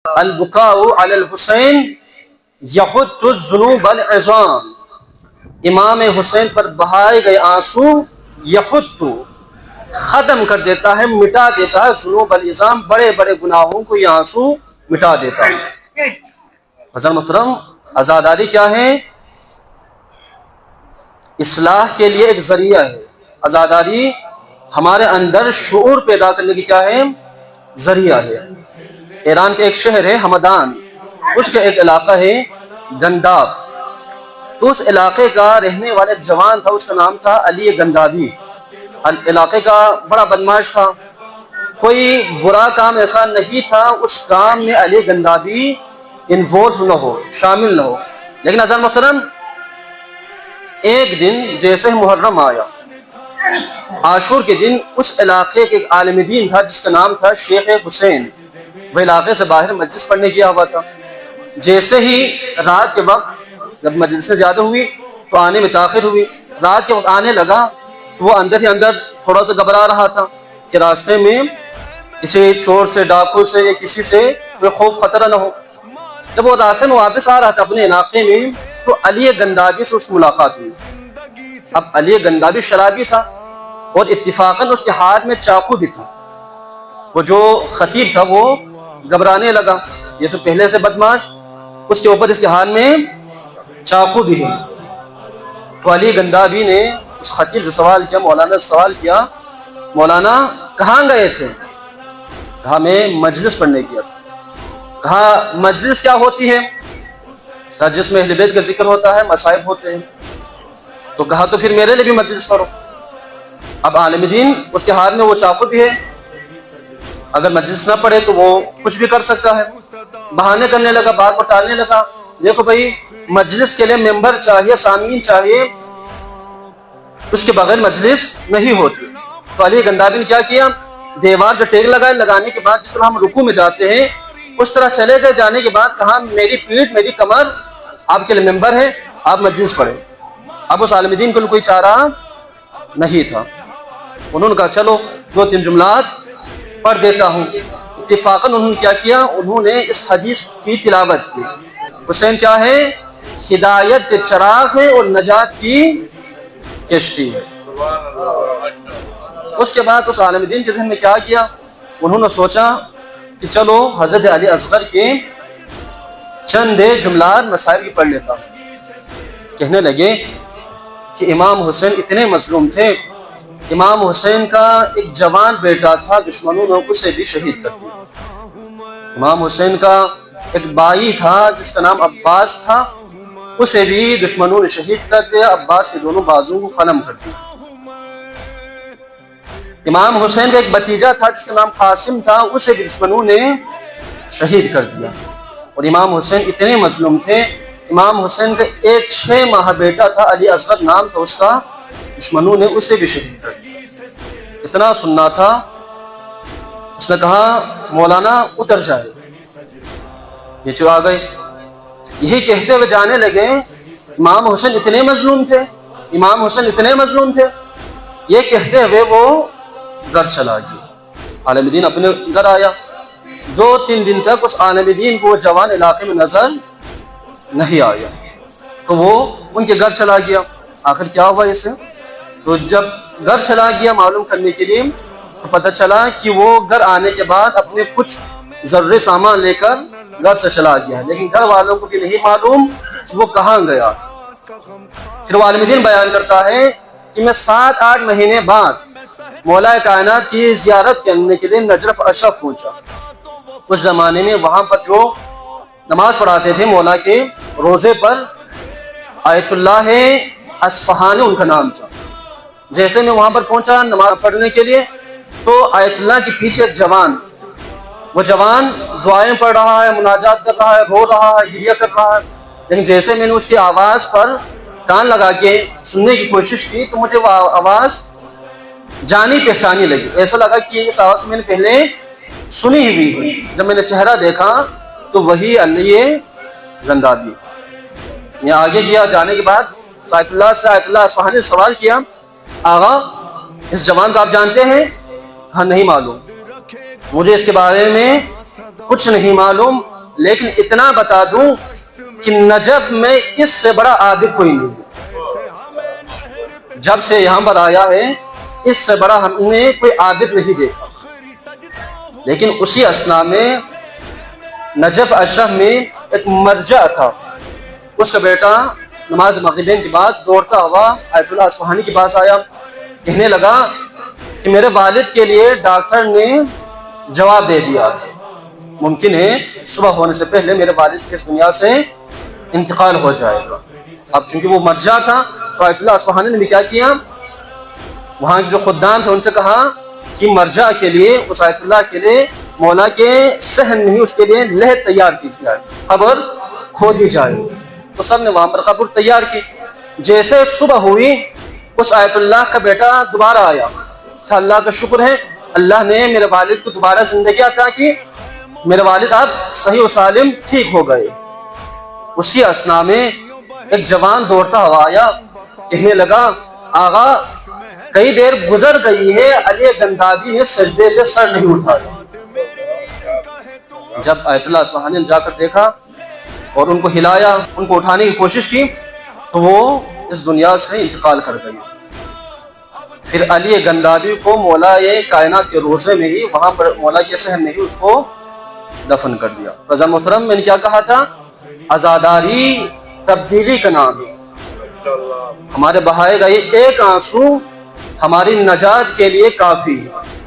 البکاء علی الحسین یحط الذنوب العظام، امام حسین پر بہائے گئے آنسو یحط ختم کر دیتا ہے، مٹا دیتا ہے، ذنوب العظام بڑے بڑے گناہوں کو یہ آنسو مٹا دیتا ہے۔ حضرت محترم، عزاداری کیا ہے؟ اصلاح کے لیے ایک ذریعہ ہے۔ عزاداری ہمارے اندر شعور پیدا کرنے کی کیا ہے؟ ذریعہ ہے۔ ایران کے ایک شہر ہے ہمدان، اس کا ایک علاقہ ہے گنداب، تو اس علاقے کا رہنے والا ایک جوان تھا، اس کا نام تھا علی گندابی۔ علاقے کا بڑا بدماش تھا، کوئی برا کام ایسا نہیں تھا اس کام میں علی گندابی انوالو نہ ہو، شامل نہ ہو۔ لیکن حضرت محترم، ایک دن جیسے محرم آیا، عاشور کے دن، اس علاقے کے ایک عالم دین تھا جس کا نام تھا شیخ حسین، وہ علاقے سے باہر مجلس پڑھنے گیا ہوا تھا۔ جیسے ہی رات کے وقت جب مجلسیں زیادہ ہوئی تو آنے میں تاخیر ہوئی، رات کے وقت آنے لگا، وہ اندر ہی اندر تھوڑا سا گھبرا رہا تھا کہ راستے میں کسی چور سے، ڈاکو سے یا کسی سے کوئی خوف خطرہ نہ ہو۔ جب وہ راستے میں واپس آ رہا تھا اپنے علاقے میں تو علی گندابی سے اس کی ملاقات ہوئی۔ اب علی گندابی شرابی تھا اور اتفاقاً اس کے ہاتھ میں چاقو بھی تھا۔ وہ جو خطیب تھا وہ گھبرانے لگا، یہ تو پہلے سے بدماش، اس کے اوپر اس کے ہاتھ میں چاقو بھی ہے۔ تو علی گندابی نے اس خطیب سے سوال کیا، مولانا سے سوال کیا، مولانا کہاں گئے تھے؟ کہا میں مجلس پڑھنے گیا تھا۔ کہا مجلس کیا ہوتی ہے؟ کہا جس میں اہل بیت کا ذکر ہوتا ہے، مصائب ہوتے ہیں۔ تو کہا تو پھر میرے لیے بھی مجلس پڑھو۔ اب عالم دین اس کے ہاتھ میں وہ چاقو بھی ہے، اگر مجلس نہ پڑھے تو وہ کچھ بھی کر سکتا ہے۔ بہانے کرنے لگا، بات کو ٹالنے لگا، دیکھو بھائی مجلس کے لیے ممبر چاہیے، سامعین چاہیے، اس کے بغیر مجلس نہیں ہوتی۔ تو علی گندابی نے کیا کیا، دیوار سے ٹیک لگائے، لگانے کے بعد جس طرح ہم رکوع میں جاتے ہیں اس طرح چلے گئے، جانے کے بعد کہا میری پیٹھ، میری کمر آپ کے لیے ممبر ہے، آپ مجلس پڑھیں۔ اب اس عالم دین کو کوئی چارہ نہیں تھا، انہوں نے کہا چلو 2-3 جملات پڑھ دیتا ہوں۔ اتفاقاً انہوں نے کیا کیا، انہوں نے اس حدیث کی تلاوت کی، حسین کیا ہے؟ ہدایت کے چراغ ہے اور نجات کی کشتی ہے۔ اس کے بعد اس عالم دین کے ذہن میں کیا کیا، انہوں نے سوچا کہ چلو حضرت علی اصغر کے چند جملات مصائب کی پڑھ لیتا ہوں۔ کہنے لگے کہ امام حسین اتنے مظلوم تھے، امام حسین کا ایک جوان بیٹا تھا، دشمنوں نے اسے بھی شہید کر دیا۔ امام حسین کا ایک بھائی تھا جس کا نام عباس تھا، اسے بھی دشمنوں نے شہید کر دیا، عباس کے دونوں بازوؤں کو قلم کر دیا۔ امام حسین کا ایک بھتیجا تھا جس کا نام قاسم تھا، اسے بھی دشمنوں نے شہید کر دیا۔ اور امام حسین اتنے مظلوم تھے، امام حسین کا ایک 6 ماہ بیٹا تھا، علی اصغر نام تھا اس کا، دشمنوں نے اسے بھی شہید کر دیا۔ اتنا سننا تھا، اس نے کہا مولانا اتر جائے، نیچے آ گئے۔ یہی کہتے ہوئے جانے لگے، امام حسین اتنے مظلوم تھے، امام حسین اتنے مظلوم تھے، یہ کہتے ہوئے وہ گھر چلا گیا۔ عالم دین اپنے گھر آیا، 2-3 دن تک اس عالم دین کو جوان علاقے میں نظر نہیں آیا، تو وہ ان کے گھر چلا گیا۔ آخر کیا ہوا اسے؟ تو جب گھر چلا گیا معلوم کرنے کے لیے تو پتہ چلا کہ وہ گھر آنے کے بعد اپنے کچھ ضروری سامان لے کر گھر سے چلا گیا، لیکن گھر والوں کو بھی نہیں معلوم کہ وہ کہاں گیا۔ پھر وہ عالم دین بیان کرتا ہے کہ میں 7-8 مہینے بعد مولا کائنات کی زیارت کرنے کے لیے نجف اشرف پہنچا۔ اس زمانے میں وہاں پر جو نماز پڑھاتے تھے مولا کے روزے پر، آیت اللہ اصفہانی ان کا نام تھا۔ جیسے میں وہاں پر پہنچا نماز پڑھنے کے لیے تو آیت اللہ کے پیچھے ایک جوان، وہ جوان دعائیں پڑھ رہا ہے، مناجات کر رہا ہے، رو رہا ہے، گریہ کر رہا ہے، لیکن جیسے میں نے اس کی آواز پر کان لگا کے سننے کی کوشش کی تو مجھے وہ آواز جانی پہچانی لگی، ایسا لگا کہ اس آواز میں نے پہلے سنی ہوئی۔ جب میں نے چہرہ دیکھا تو وہی علی گندابی۔ میں آگے گیا، جانے کے بعد آیت اللہ اصفہانی نے سوال کیا، آغا اس جوان کو آپ جانتے ہیں؟ ہاں نہیں معلوم، مجھے اس کے بارے میں کچھ نہیں معلوم، لیکن اتنا بتا دوں کہ نجف میں اس سے بڑا عابد کوئی نہیں، جب سے یہاں پر آیا ہے اس سے بڑا ہم نے کوئی عابد نہیں دیکھا۔ لیکن اسی اثنا میں نجف اشرف میں ایک مرجع تھا، اس کا بیٹا نماز مغربین کے بعد دوڑتا ہوا آیت اللہ اصفہانی کے پاس آیا، کہنے لگا کہ میرے والد کے لیے ڈاکٹر نے جواب دے دیا، ممکن ہے صبح ہونے سے پہلے میرے والد کی اس دنیا سے انتقال ہو جائے گا۔ اب چونکہ وہ مرجع تھا تو آیت اللہ اصفہانی نے بھی کیا کیا، وہاں جو خدام تھے ان سے کہا کہ مرجع کے لیے، اس آیت اللہ کے لیے مولا کے صحن میں ہی اس کے لیے لحد تیار کی جائے، قبر کھودی جائے۔ تو سب نے وہاں پر قبر تیار کی۔ جیسے صبح ہوئی اس آیت اللہ کا بیٹا دوبارہ آیا، کہ اللہ کا شکر ہے اللہ نے میرے والد کو دوبارہ زندگی عطا کی، میرے والد اب صحیح و سالم ٹھیک ہو گئے۔ اسی اثنا میں ایک جوان دوڑتا ہوا آیا، کہنے لگا آغا کئی دیر گزر گئی ہے علی گندابی نے سجدے سے سر نہیں اٹھایا۔ جب آیت اللہ اصفہانی نے جا کر دیکھا اور ان کو ہلایا، ان کو اٹھانے کی کوشش کی تو وہ اس دنیا سے انتقال کر گئی۔ پھر علی گندابی کو مولا کائنات کے روزے میں ہی، وہاں پر مولا کے صحن میں ہی اس کو دفن کر دیا۔ رضا محترم میں نے کیا کہا تھا، عزاداری تبدیلی کا نام ہے۔ ہمارے بہائے گئے ایک آنسو ہماری نجات کے لیے کافی ہے۔